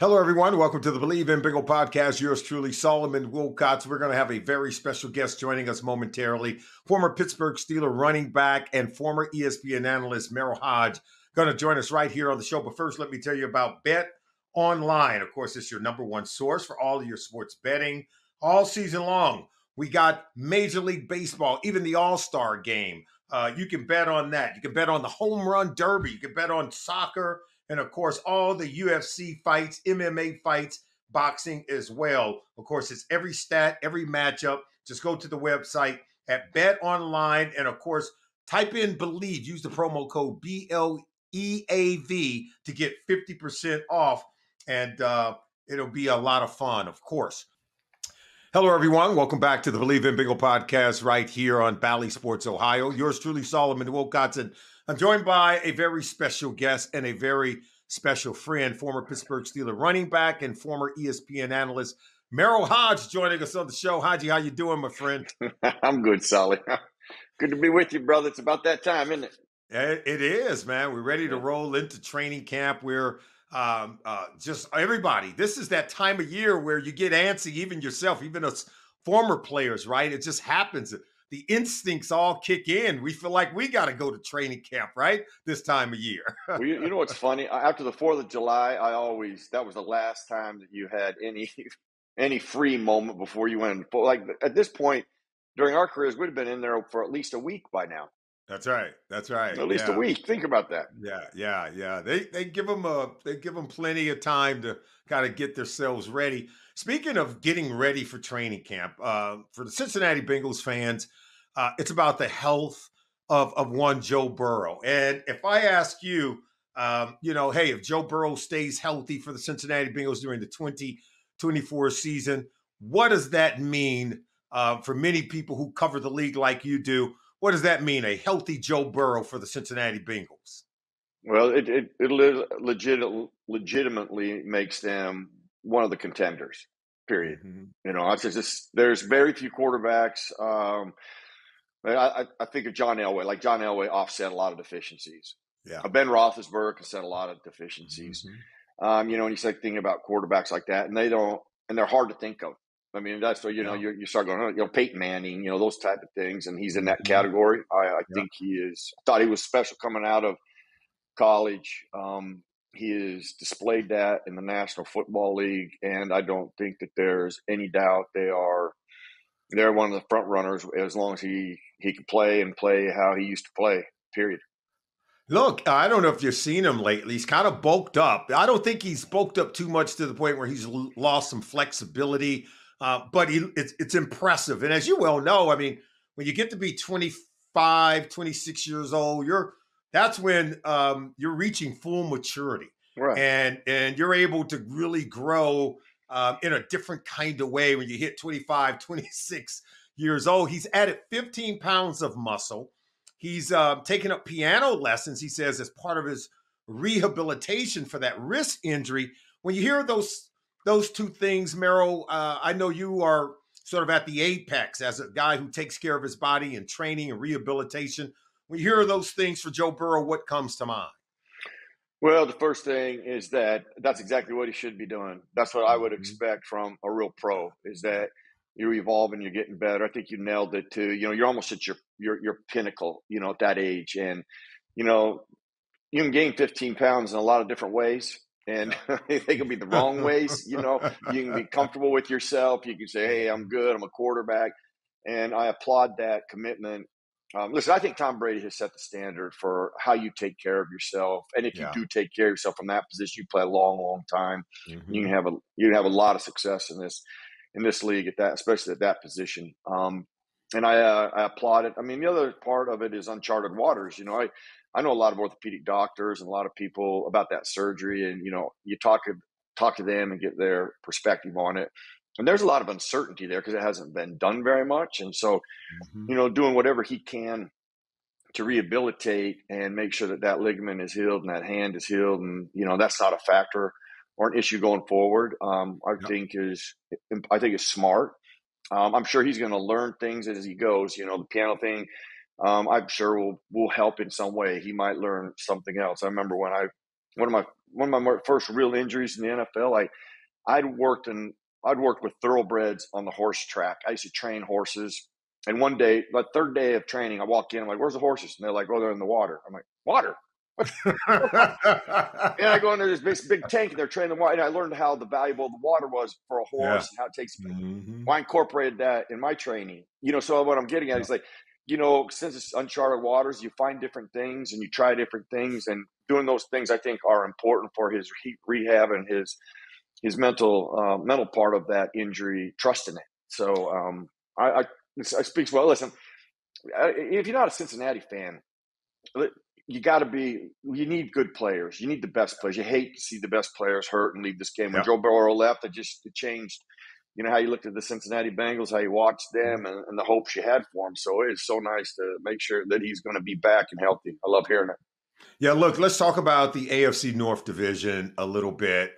Hello, everyone. Welcome to the Believe in Bengal podcast. Yours truly, Solomon Wilcots. We're going to have a very special guest joining us momentarily. Former Pittsburgh Steeler running back and former ESPN analyst Merril Hoge going to join us right here on the show. But first, let me tell you about Bet Online. Of course, it's your number one source for all of your sports betting all season long. We got Major League Baseball, even the All-Star game. You can bet on that. You can bet on the Home Run Derby. You can bet on soccer. And, of course, all the UFC fights, MMA fights, boxing as well. Of course, it's every stat, every matchup. Just go to the website at Bet Online. And, of course, type in BELIEVE. Use the promo code BLEAV to get 50% off. And it'll be a lot of fun, of course. Hello, everyone. Welcome back to the Believe in Bengal podcast right here on Bally Sports, Ohio. Yours truly, Solomon Wilcots. I'm joined by a very special guest and a very special friend, former Pittsburgh Steeler running back and former ESPN analyst, Merril Hoge, joining us on the show. Hoge, how you doing, my friend? I'm good, Solly. Good to be with you, brother. It's about that time, isn't it? It is, man. We're ready to roll into training camp. We're just everybody. This is that time of year where you get antsy, even yourself, even us former players, right? It just happens. The instincts all kick in. We feel like we got to go to training camp, right? This time of year. Well, you know what's funny? After the 4th of July, that was the last time that you had any free moment before you went. Like at this point, during our careers, we'd have been in there for at least a week by now. That's right. At least a week. Think about that. Yeah. They give them plenty of time to kind of get themselves ready. Speaking of getting ready for training camp, for the Cincinnati Bengals fans, it's about the health of one Joe Burrow. And if I ask you, hey, if Joe Burrow stays healthy for the Cincinnati Bengals during the 2024 season, what does that mean for many people who cover the league like you do? What does that mean, a healthy Joe Burrow for the Cincinnati Bengals? Well, it legitimately makes them one of the contenders, period. Mm-hmm. There's very few quarterbacks. I think of John Elway. Like John Elway offset a lot of deficiencies. Yeah. Ben Roethlisberger can set a lot of deficiencies. Mm-hmm. And you start thinking about quarterbacks like that, and they're hard to think of. I mean, that's what, you start going, Peyton Manning, those type of things. And he's in that category. I think he is. I thought he was special coming out of college. He has displayed that in the National Football League. And I don't think that there's any doubt they're one of the front runners as long as he can play how he used to play, period. Look, I don't know if you've seen him lately. He's kind of bulked up. I don't think he's bulked up too much to the point where he's lost some flexibility. But it's impressive. And as you well know, I mean, when you get to be 25, 26 years old, that's when you're reaching full maturity. Right. And you're able to really grow in a different kind of way when you hit 25, 26 years old. He's added 15 pounds of muscle. He's taken up piano lessons, he says, as part of his rehabilitation for that wrist injury. When you hear those two things, Merril, I know you are sort of at the apex as a guy who takes care of his body and training and rehabilitation. When you hear those things for Joe Burrow, what comes to mind? Well, the first thing is that's exactly what he should be doing. That's what I would expect from a real pro, is that you're evolving, you're getting better. I think you nailed it too. You're almost at your pinnacle, at that age. And, you can gain 15 pounds in a lot of different ways. And they can be the wrong ways. You can be comfortable with yourself. You can say, hey, I'm good. I'm a quarterback. And I applaud that commitment. Listen, I think Tom Brady has set the standard for how you take care of yourself. And if you do take care of yourself from that position, you play a long, long time. Mm-hmm. You can have a lot of success in this league at that, especially at that position. And I applaud it. I mean, the other part of it is uncharted waters. I know a lot of orthopedic doctors and a lot of people about that surgery, and you talk to them and get their perspective on it. And there's a lot of uncertainty there because it hasn't been done very much. And so, doing whatever he can to rehabilitate and make sure that ligament is healed and that hand is healed, and that's not a factor or an issue going forward. I think is smart. I'm sure he's going to learn things as he goes. The piano thing, I'm sure will help in some way. He might learn something else. I remember when one of my one of my first real injuries in the NFL. I'd worked with thoroughbreds on the horse track. I used to train horses. And one day, my third day of training, I walk in. I'm like, "Where's the horses?" And they're like, "Oh, they're in the water." I'm like, "Water?" And I go into this big tank, and they're training the water. And I learned how valuable the water was for a Yeah. horse and how it takes. Mm-hmm. Well, I incorporated that in my training. So what I'm getting at is like, since it's uncharted waters, you find different things and you try different things, and doing those things I think are important for his rehab and his mental part of that injury, trusting it. So I speaks well. Listen, if you're not a Cincinnati fan, you need good players. You need the best players. You hate to see the best players hurt and leave this game. When Joe Burrow left, it changed, how you looked at the Cincinnati Bengals, how you watched them, and the hopes you had for them. So it is so nice to make sure that he's going to be back and healthy. I love hearing it. Yeah, look, let's talk about the AFC North division a little bit,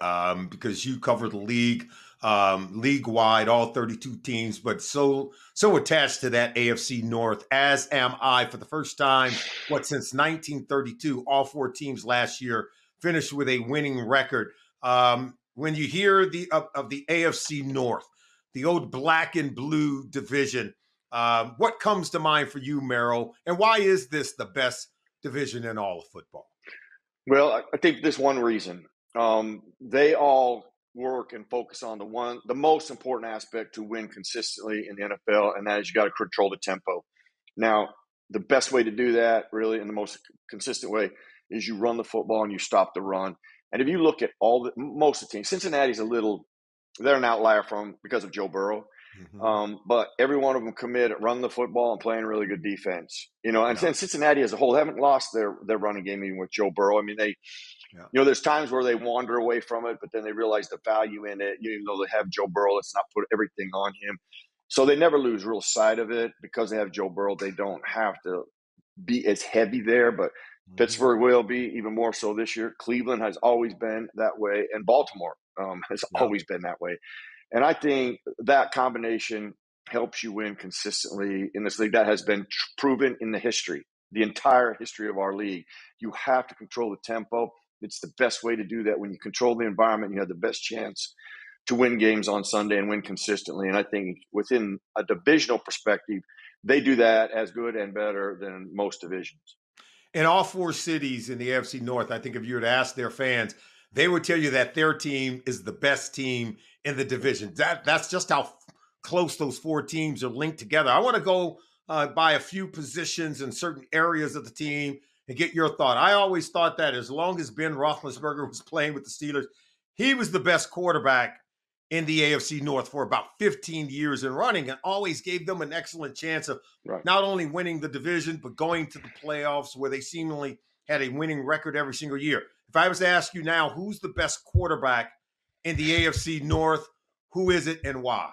because you cover the league, league-wide, all 32 teams, but so attached to that AFC North, as am I. For the first time, since 1932, all 4 teams last year finished with a winning record. When you hear of the AFC North, the old black and blue division, what comes to mind for you, Merril, and why is this the best division in all of football? Well, I think there's one reason. They all work and focus on the most important aspect to win consistently in the NFL, and that is you got to control the tempo. Now, the best way to do that, really, and the most consistent way, is you run the football and you stop the run. And if you look at most of the teams, Cincinnati's they're an outlier because of Joe Burrow. Mm-hmm. But every one of them commit, run the football, and playing really good defense. And Cincinnati as a whole haven't lost their running game even with Joe Burrow. I mean, there's times where they wander away from it, but then they realize the value in it. Even though they have Joe Burrow, let's not put everything on him. So they never lose real sight of it because they have Joe Burrow. They don't have to be as heavy there, but Pittsburgh will be even more so this year. Cleveland has always been that way, and Baltimore has always been that way. And I think that combination helps you win consistently in this league. That has been proven in the entire history of our league. You have to control the tempo. It's the best way to do that. When you control the environment, you have the best chance to win games on Sunday and win consistently. And I think within a divisional perspective, they do that as good and better than most divisions. In all 4 cities in the AFC North, I think if you were to ask their fans, they would tell you that their team is the best team in the division. That's just how close those 4 teams are linked together. I want to go by a few positions in certain areas of the team and get your thought. I always thought that as long as Ben Roethlisberger was playing with the Steelers, he was the best quarterback in the AFC North for about 15 years in running, and always gave them an excellent chance of not only winning the division, but going to the playoffs where they seemingly had a winning record every single year. If I was to ask you now, who's the best quarterback in the AFC North, who is it and why?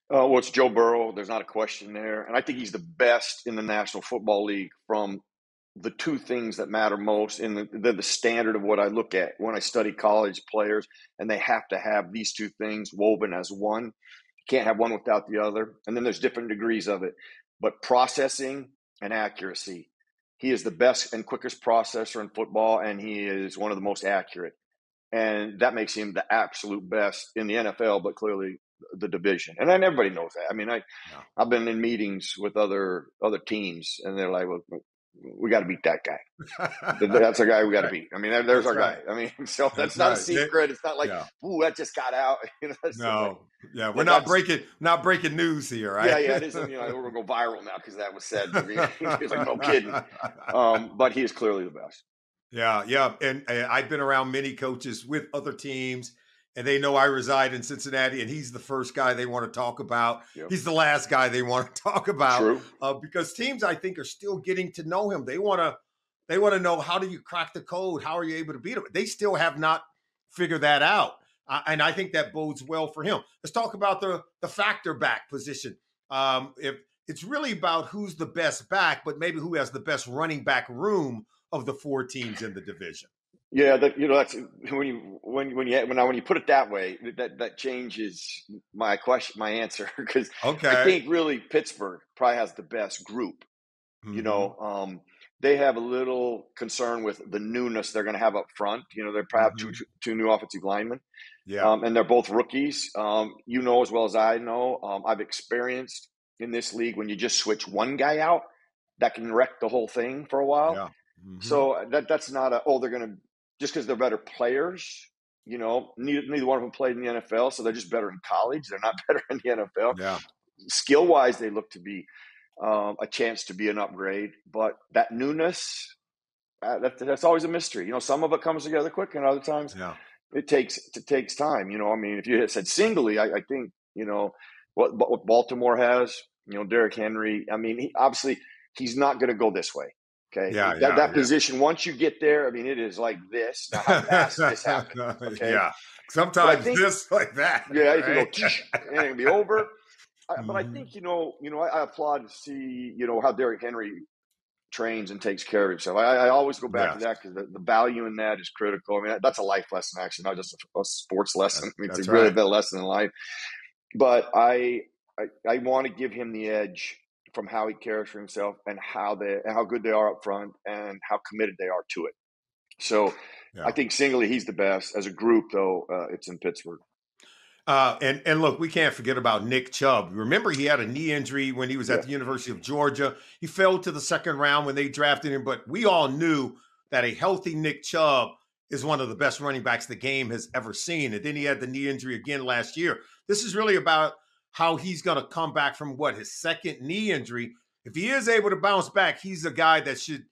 Well, it's Joe Burrow. There's not a question there. And I think he's the best in the National Football League from the 2 things that matter most in the standard of what I look at when I study college players, and they have to have these 2 things woven as one. You can't have one without the other. And then there's different degrees of it. But processing and accuracy. He is the best and quickest processor in football, and he is one of the most accurate. And that makes him the absolute best in the NFL, but clearly the division. And then everybody knows that. I mean, I've been in meetings with other teams, and they're like, well, we got to beat that guy. That's our guy we got to beat. I mean, there's our guy. I mean, so that's not a secret. It's not like, ooh, that just got out. No. Like, we're not breaking news here, right? Yeah, it isn't. We're going to go viral now because that was said. He's like, no kidding. But he is clearly the best. Yeah. And I've been around many coaches with other teams, and they know I reside in Cincinnati, and he's the first guy they want to talk about. Yep. He's the last guy they want to talk about. True. Because teams, I think, are still getting to know him. They want to know, how do you crack the code? How are you able to beat him? They still have not figured that out. And I think that bodes well for him. Let's talk about the factor back position. If it's really about who's the best back, but maybe who has the best running back room of the 4 teams in the division. Yeah, that's when you put it that way, that changes my answer, because I think really Pittsburgh probably has the best group. Mm-hmm. they have a little concern with the newness they're going to have up front. You know, they probably have Mhm. two new offensive linemen, Yeah. and they're both rookies. You know as well as I know, I've experienced in this league when you just switch one guy out, that can wreck the whole thing for a while. Yeah. Mhm. So that's not a, oh, they're going to, just because they're better players, you know, neither one of them played in the NFL, so they're just better in college. They're not better in the NFL. Yeah. Skill wise, they look to be a chance to be an upgrade, but that newness, that's always a mystery. You know, some of it comes together quick, and other times Yeah. it takes time. You know, I mean, if you had said singly, I think, you know, what Baltimore has, you know, Derrick Henry. I mean, obviously he's not going to go this way. Okay, Yeah. that Yeah. position, once you get there, I mean, it is like this. Now, how fast this happens? Okay, Yeah. but I Sometimes think, this like that, yeah, it can go right? and it can be over. But I Mhm. think, I applaud to see, how Derrick Henry trains and takes care of himself. I always go back to Yes. that because the value in that is critical. I mean, that's a life lesson, actually, not just a sports lesson. I mean, it's That's a really right. big lesson in life. But I want to give him the edge from how he cares for himself and how good they are up front and how committed they are to it. So I Yeah. think singly he's the best. As a group, though, it's in Pittsburgh. And look, we can't forget about Nick Chubb. Remember, he had a knee injury when he was at Yeah, the University of Georgia. He fell to the second round when they drafted him, but we all knew that a healthy Nick Chubb is one of the best running backs the game has ever seen. And then he had the knee injury again last year. This is really about how he's going to come back from his second knee injury. If he is able to bounce back, he's a guy that should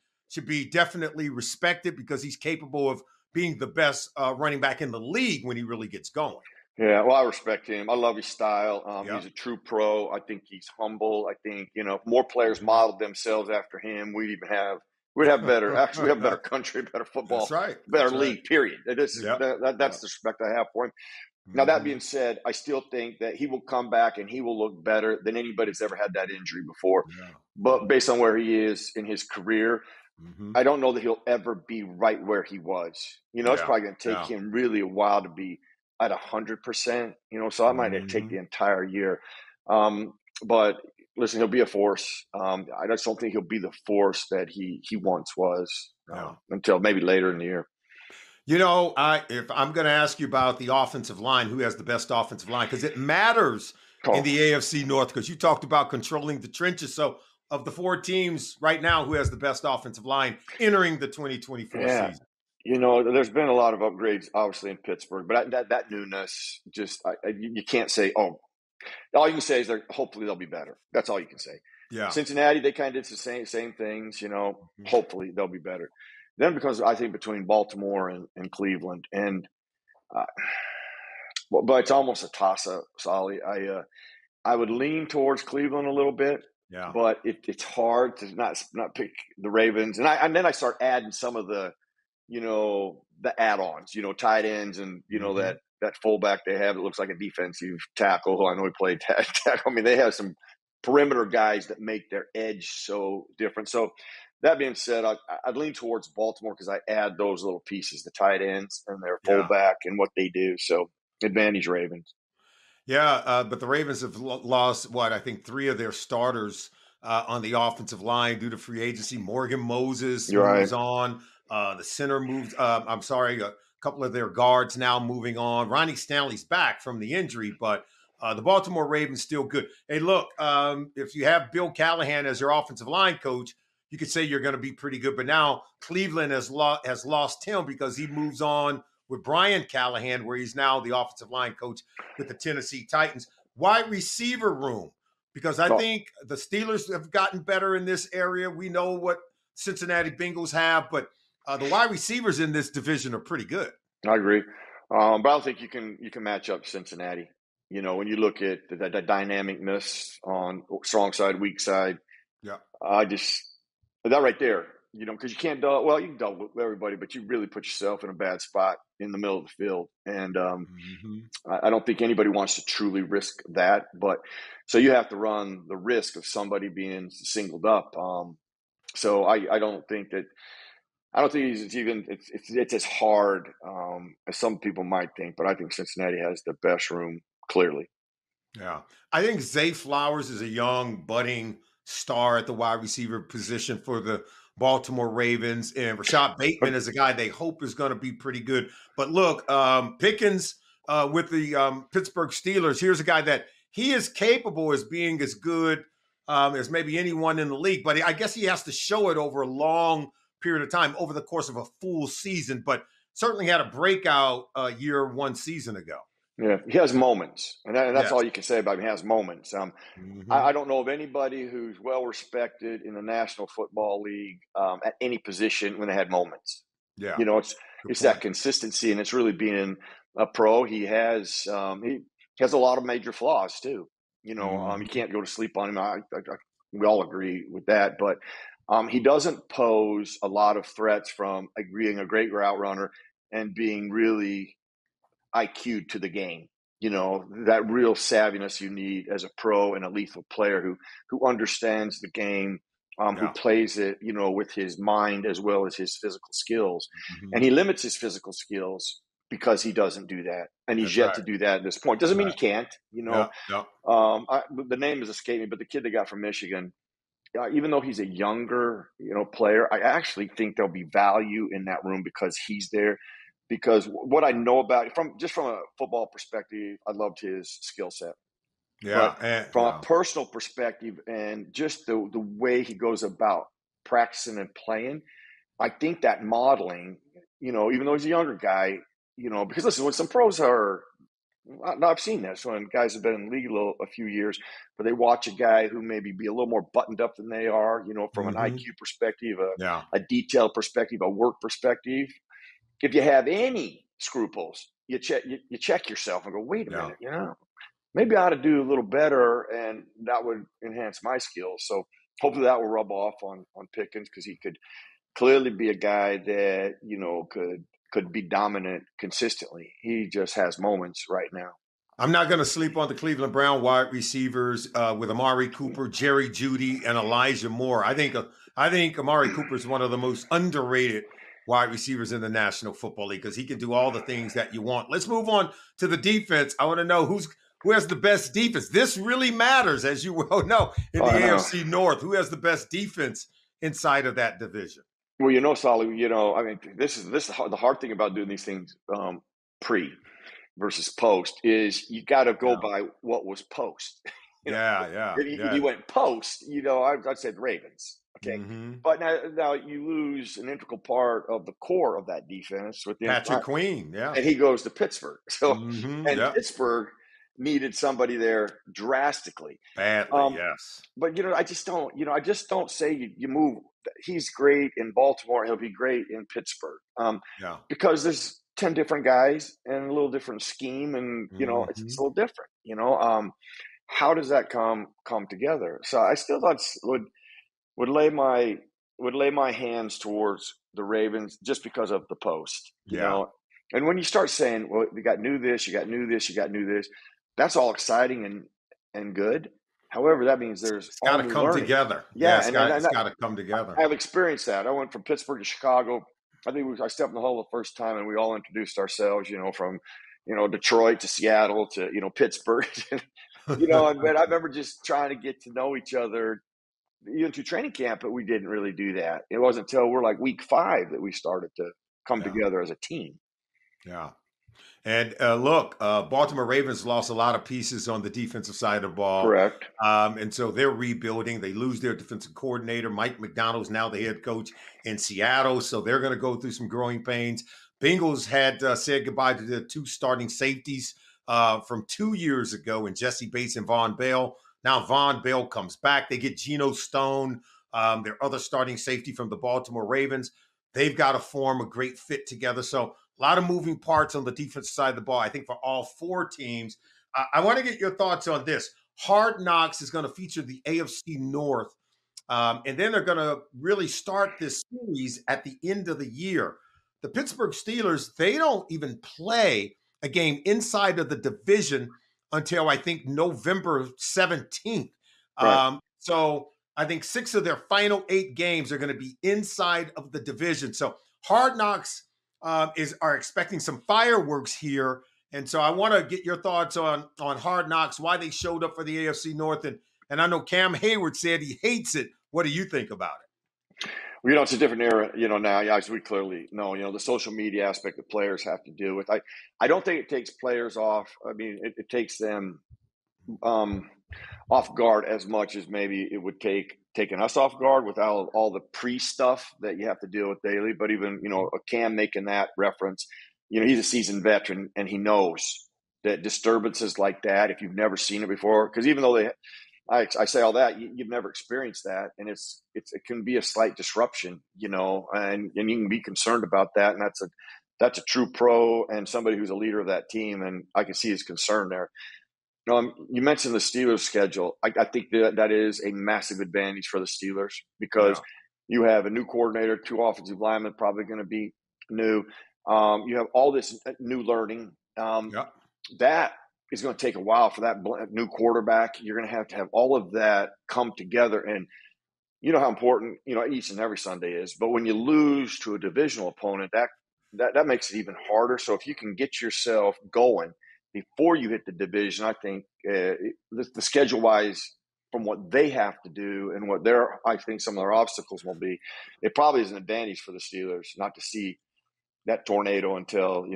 be definitely respected because he's capable of being the best running back in the league when he really gets going. yeah. Well, I respect him. I love his style. Yeah. He's a true pro. I think he's humble. I think, if more players Mhm. modeled themselves after him, we'd have better. Actually, we have better country, better That's football, right. better That's right. league. Period. Yep. That's Yep. the respect I have for him. Now, that Mhm. being said, I still think that he will come back and he will look better than anybody's ever had that injury before. Yeah. Yeah. But based on where he is in his career, Mhm. I don't know that he'll ever be right where he was. It's Yeah. probably going to take Yeah. him really a while to be at 100%. So I might take Mhm. the entire year. Um, but listen, he'll be a force. I just don't think he'll be the force that he once was Yeah. until maybe later in the year. If I'm going to ask you about the offensive line, who has the best offensive line? Because it matters in Oh, the AFC North, because you talked about controlling the trenches. So, of the four teams right now, who has the best offensive line entering the 2024 yeah. season? There's been a lot of upgrades, obviously, in Pittsburgh, but that newness, just you can't say, oh, all you can say is hopefully they'll be better. That's all you can say. Yeah. Cincinnati, they kind of did the same things. Mhm. Hopefully they'll be better. Then because I think between Baltimore and Cleveland, and uh, but it's almost a toss up, Solly. I would lean towards Cleveland a little bit, Yeah. but it's hard to not pick the Ravens, and then I start adding some of the add-ons, tight ends, and Mhm. that fullback they have. It looks like a defensive tackle. Who I know he played tackle. I mean, they have some perimeter guys that make their edge so different. So that being said, I'd lean towards Baltimore because I add those little pieces, the tight ends and their Yeah. fullback and what they do. So advantage Ravens. Yeah, but the Ravens have lost what I think three of their starters on the offensive line due to free agency. Morgan Moses You're right. moves on. The center moves. I'm sorry, a couple of their guards now moving on. Ronnie Stanley's back from the injury, but the Baltimore Ravens still good. Hey, look, if you have Bill Callahan as your offensive line coach, you could say you're going to be pretty good. But now Cleveland has lost him because he moves on with Brian Callahan, where he's now the offensive line coach with the Tennessee Titans. Wide receiver room, because I Oh, think the Steelers have gotten better in this area. We know what Cincinnati Bengals have, but the wide receivers in this division are pretty good. I agree. But I don't think you can match up Cincinnati. When you look at the dynamicness on strong side, weak side, Yeah. I just that right there, because you can't double. Well, you can double with everybody, but you really put yourself in a bad spot in the middle of the field, and Mm-hmm. I don't think anybody wants to truly risk that. But so you have to run the risk of somebody being singled up. So I don't think that. I don't think it's as hard as some people might think, but I think Cincinnati has the best room clearly. Yeah. I think Zay Flowers is a young, budding star at the wide receiver position for the Baltimore Ravens, and Rashad Bateman is a guy they hope is going to be pretty good. But look, Pickens with the Pittsburgh Steelers, here's a guy that he is capable as being as good as maybe anyone in the league, but I guess he has to show it over a long period of time, over the course of a full season, but certainly had a breakout year one season ago. Yeah, he has moments, and that's Yes. all you can say about him. He has moments. I don't know of anybody who's well respected in the National Football League at any position when they had moments. Yeah, It's that consistency, and it's really being a pro. He has a lot of major flaws too. You can't go to sleep on him. We all agree with that, but he doesn't pose a lot of threats from being a great route runner and being really IQ to the game. That real savviness you need as a pro and a lethal player who understands the game, who plays it, with his mind as well as his physical skills. And he limits his physical skills because he doesn't do that. And he's yet to do that at this point. Doesn't mean he can't, the name has escaped me, but the kid they got from Michigan, even though he's a younger, player, I actually think there'll be value in that room because he's there. Because what I know about from a football perspective, I loved his skill set. Yeah. But from a personal perspective and just the way he goes about practicing and playing, I think that modeling, even though he's a younger guy, because listen, when some pros are, I've seen this when guys have been in the league a few years, but they watch a guy who maybe be a little more buttoned up than they are, from an IQ perspective, a detail perspective, a work perspective. If you have any scruples, you check yourself and go, wait a minute, maybe I ought to do a little better, and that would enhance my skills. So hopefully that will rub off on Pickens, because he could clearly be a guy that, could be dominant consistently. He just has moments right now. I'm not going to sleep on the Cleveland Brown wide receivers with Amari Cooper, Jerry Jeudy, and Elijah Moore. I think Amari Cooper is one of the most underrated wide receivers in the National Football League because he can do all the things that you want. Let's move on to the defense. I want to know who has the best defense. This really matters, as you well know, in the AFC North. Who has the best defense inside of that division? Well, Solly, this is the hard thing about doing these things pre versus post is you got to go by what was post. If you went post, I'd say the Ravens. Okay, but now you lose an integral part of the core of that defense with Patrick Queen, and he goes to Pittsburgh. So Pittsburgh needed somebody there drastically, badly. Yes, but I just don't say you move. He's great in Baltimore. He'll be great in Pittsburgh. Because there's 10 different guys and a little different scheme, and it's a little different. How does that come together? So I still would lay my hands towards the Ravens just because of the post, you know. And when you start saying, well, you got new this, you got new this, you got new this, that's all exciting and good. However, that means it's got to come together. Yeah, it's got to come together. I've experienced that. I went from Pittsburgh to Chicago. I think I stepped in the hole the first time, and we all introduced ourselves, from Detroit to Seattle to Pittsburgh. And I remember just trying to get to know each other even through training camp, but we didn't really do that. It wasn't until we're like week 5 that we started to come together as a team. Yeah. And look, Baltimore Ravens lost a lot of pieces on the defensive side of the ball. Correct. And so they're rebuilding. They lose their defensive coordinator. Mike McDonald's now the head coach in Seattle. So they're going to go through some growing pains. Bengals had said goodbye to their 2 starting safeties from 2 years ago in Jesse Bates and Von Bell. Now Von Bell comes back. They get Geno Stone, their other starting safety from the Baltimore Ravens. They've got to form a great fit together. So a lot of moving parts on the defensive side of the ball, I think, for all 4 teams. I want to get your thoughts on this. Hard Knocks is going to feature the AFC North, and then they're going to really start this series at the end of the year. The Pittsburgh Steelers, they don't even play a game inside of the division until, I think, November 17th. Right. So I think 6 of their final 8 games are going to be inside of the division. So Hard Knocks are expecting some fireworks here. And so I want to get your thoughts on Hard Knocks, why they showed up for the AFC North. And I know Cam Hayward said he hates it. What do you think about it? It's a different era, now. Yeah, as we clearly know, the social media aspect that players have to deal with. I don't think it takes players off. I mean, it takes them off guard as much as maybe it would taking us off guard with all the pre-stuff that you have to deal with daily. But even, a Cam making that reference, he's a seasoned veteran and he knows that disturbances like that, if you've never seen it before, because even though I say all that, you've never experienced that, and it can be a slight disruption, and you can be concerned about that, and that's a true pro and somebody who's a leader of that team, and I can see his concern there. You mentioned the Steelers' schedule. I think that is a massive advantage for the Steelers because you have a new coordinator, 2 offensive linemen probably going to be new. You have all this new learning. That is going to take a while for that new quarterback. You're going to have all of that come together. And you know how important, each and every Sunday is. But when you lose to a divisional opponent, that makes it even harder. So if you can get yourself going before you hit the division, I think the schedule-wise, from what they have to do and what I think some of their obstacles will be, it probably is an advantage for the Steelers not to see that tornado until,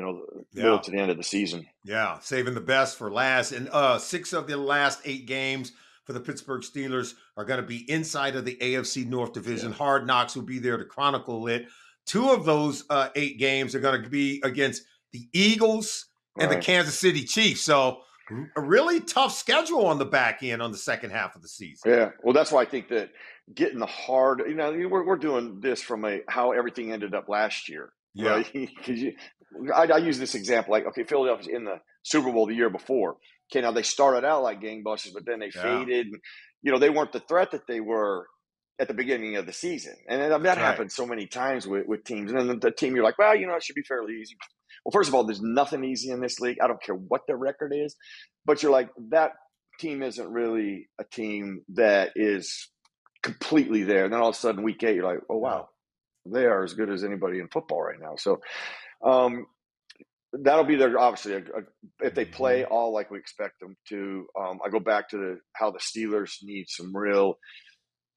middle to the end of the season. Yeah, saving the best for last. And 6 of the last 8 games for the Pittsburgh Steelers are going to be inside of the AFC North division. Hard Knocks will be there to chronicle it. 2 of those 8 games are going to be against the Eagles and the Kansas City Chiefs. So a really tough schedule on the back end on the second half of the season. Yeah, well, that's why I think that getting the hard, we're doing this from how everything ended up last year. Yeah. Right? I use this example, like, okay, Philadelphia's in the Super Bowl the year before. Okay, now they started out like gangbusters, but then they faded. And, they weren't the threat that they were at the beginning of the season. And that happens so many times with teams. And then the team, you're like, well, it should be fairly easy. Well, first of all, there's nothing easy in this league. I don't care what their record is. But you're like, that team isn't really a team that is completely there. And then all of a sudden, week 8, you're like, oh, wow. They are as good as anybody in football right now. So that'll be their, obviously, if they play all like we expect them to. I go back to how the Steelers need some real.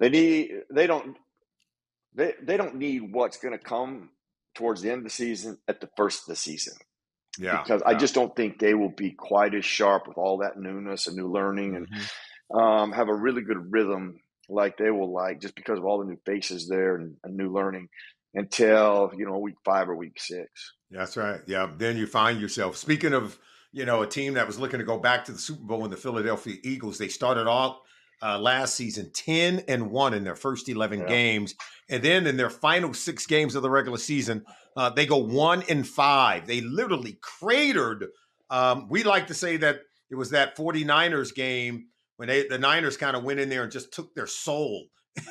They don't need what's going to come towards the end of the season at the first of the season. Yeah, because I just don't think they will be quite as sharp with all that newness and new learning and have a really good rhythm like they will just because of all the new faces there and new learning until, week 5 or week 6. That's right. Yeah. Then you find yourself, speaking of, a team that was looking to go back to the Super Bowl in the Philadelphia Eagles, they started off last season 10-1 in their first 11 games. And then in their final 6 games of the regular season, they go 1-5. They literally cratered. We like to say that it was that 49ers game when the Niners kind of went in there and just took their soul,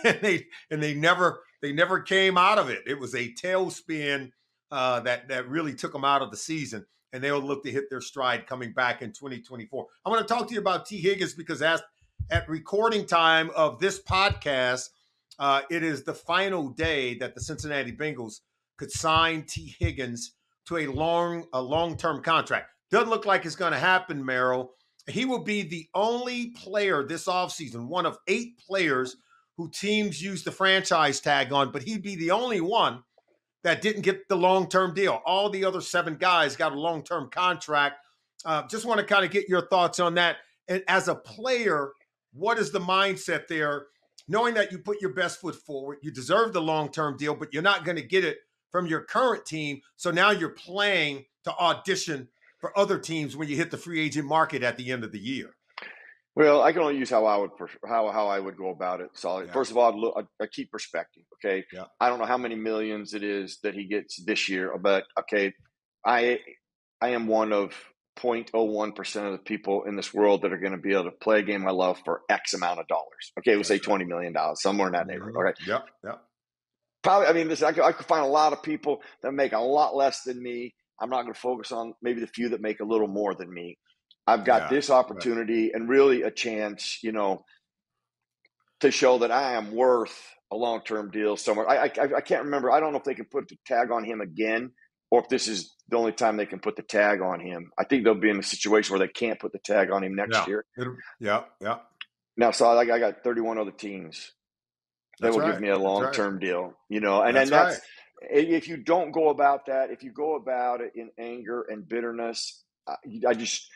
and they never came out of it. It was a tailspin that really took them out of the season, and they'll look to hit their stride coming back in 2024. I want to talk to you about Tee Higgins because at recording time of this podcast, it is the final day that the Cincinnati Bengals could sign Tee Higgins to a long-term contract. Doesn't look like it's going to happen, Merril. He will be the only player this offseason, one of 8 players who teams use the franchise tag on, but he'd be the only one that didn't get the long-term deal. All the other 7 guys got a long-term contract. Just want to kind of get your thoughts on that. And as a player, what is the mindset there, knowing that you put your best foot forward, you deserve the long-term deal, but you're not going to get it from your current team. So now you're playing to audition for other teams when you hit the free agent market at the end of the year? Well, I can only use how I would go about it. So first of all, I keep perspective. Okay. Yeah. I don't know how many millions it is that he gets this year, but okay. I am one of 0.01% of the people in this world that are going to be able to play a game I love for X amount of dollars. Okay. We'll say $20 million, somewhere in that neighborhood. Okay. Yep. Yep. Probably, listen, I could find a lot of people that make a lot less than me. I'm not going to focus on maybe the few that make a little more than me. I've got this opportunity and really a chance, to show that I am worth a long-term deal somewhere. I can't remember. I don't know if they can put the tag on him again or if this is the only time they can put the tag on him. I think they'll be in a situation where they can't put the tag on him next year. Yeah. Now, so I got 31 other teams they That's will right. give me a That's right. long-term deal, you know, and then That's right. if you don't go about that, if you go about it in anger and bitterness, I just,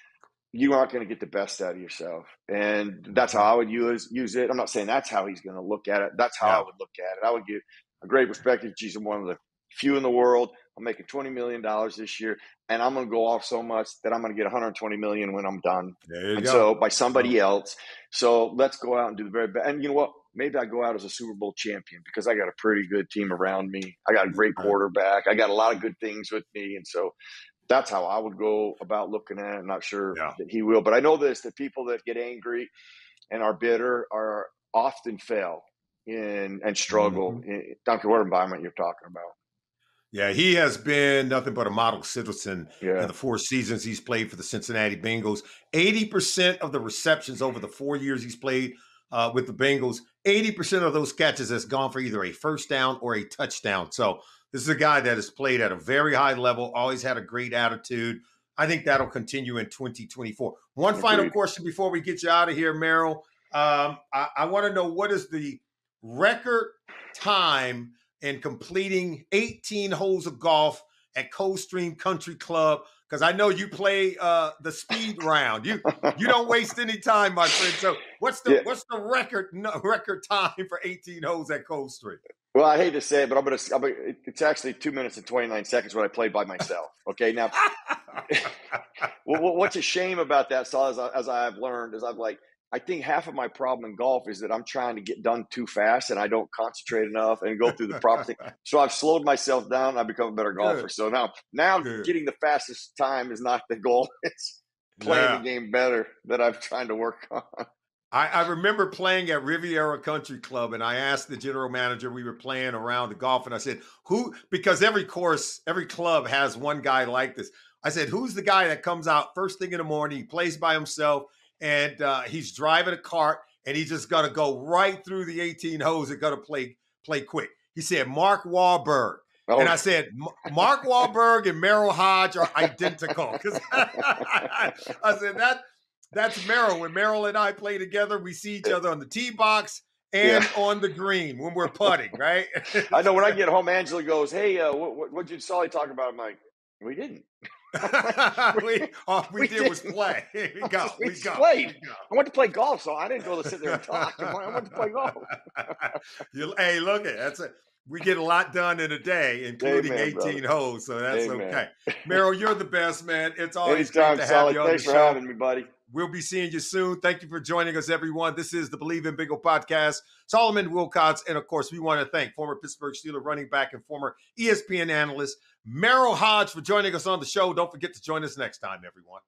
you aren't going to get the best out of yourself. And that's how I would use it. I'm not saying that's how he's going to look at it. That's how I Yeah. would look at it. I would give a great perspective. Geez, I'm one of the few in the world. I'm making $20 million this year, and I'm going to go off so much that I'm going to get $120 million when I'm done. There you And go. so by somebody else. So let's go out and do the very best. And you know what? Maybe I go out as a Super Bowl champion because I got a pretty good team around me. I got a great quarterback. I got a lot of good things with me. And so that's how I would go about looking at it. I'm not sure Yeah. that he will, but I know this, that people that get angry and are bitter are often fail in and struggle. I don't care what environment you're talking about. Yeah, he has been nothing but a model citizen in Yeah. the 4 seasons he's played for the Cincinnati Bengals. 80% of the receptions over the 4 years he's played with the Bengals, 80% of those catches has gone for either a first down or a touchdown. So this is a guy that has played at a very high level, always had a great attitude. I think that'll continue in 2024. One final question before we get you out of here, Merril. I want to know, what is the record time and completing 18 holes of golf at Coldstream Country Club? Because I know you play the speed round. You don't waste any time, my friend. So what's the record time for 18 holes at Coldstream? Well, I hate to say it, but it's actually 2 minutes and 29 seconds when I played by myself. Okay, now what's a shame about that, Saul, as I've learned, is I think half of my problem in golf is that I'm trying to get done too fast and I don't concentrate enough and go through the proper thing. So I've slowed myself down and I've become a better golfer. Good. So now getting the fastest time is not the goal. It's playing the game better that I'm trying to work on. I remember playing at Riviera Country Club, and I asked the general manager, we were playing around the golf, and I said, because every club has one guy like this. I said, who's the guy that comes out first thing in the morning, he plays by himself, and he's driving a cart, and he's just going to go right through the 18 holes and going to play quick? He said, Mark Wahlberg. Oh. And I said, Mark Wahlberg and Merril Hoge are identical. Because I said, that's Merril. When Merril and I play together, we see each other on the tee box and on the green when we're putting, right? I know when I get home, Angela goes, hey, what did Sully talk about? I'm like, we didn't. All we did was play. We played. I went to play golf, so I didn't go to sit there and talk. I went to play golf. Hey, look, that's it. We get a lot done in a day, including 18 holes, so that's okay. Merril, you're the best, man. It's always great to have you on the show. Thanks for having me, buddy. We'll be seeing you soon. Thank you for joining us, everyone. This is the Believe in Bingo podcast. Solomon Wilcots, and of course, we want to thank former Pittsburgh Steelers running back and former ESPN analyst Merril Hoge for joining us on the show. Don't forget to join us next time, everyone.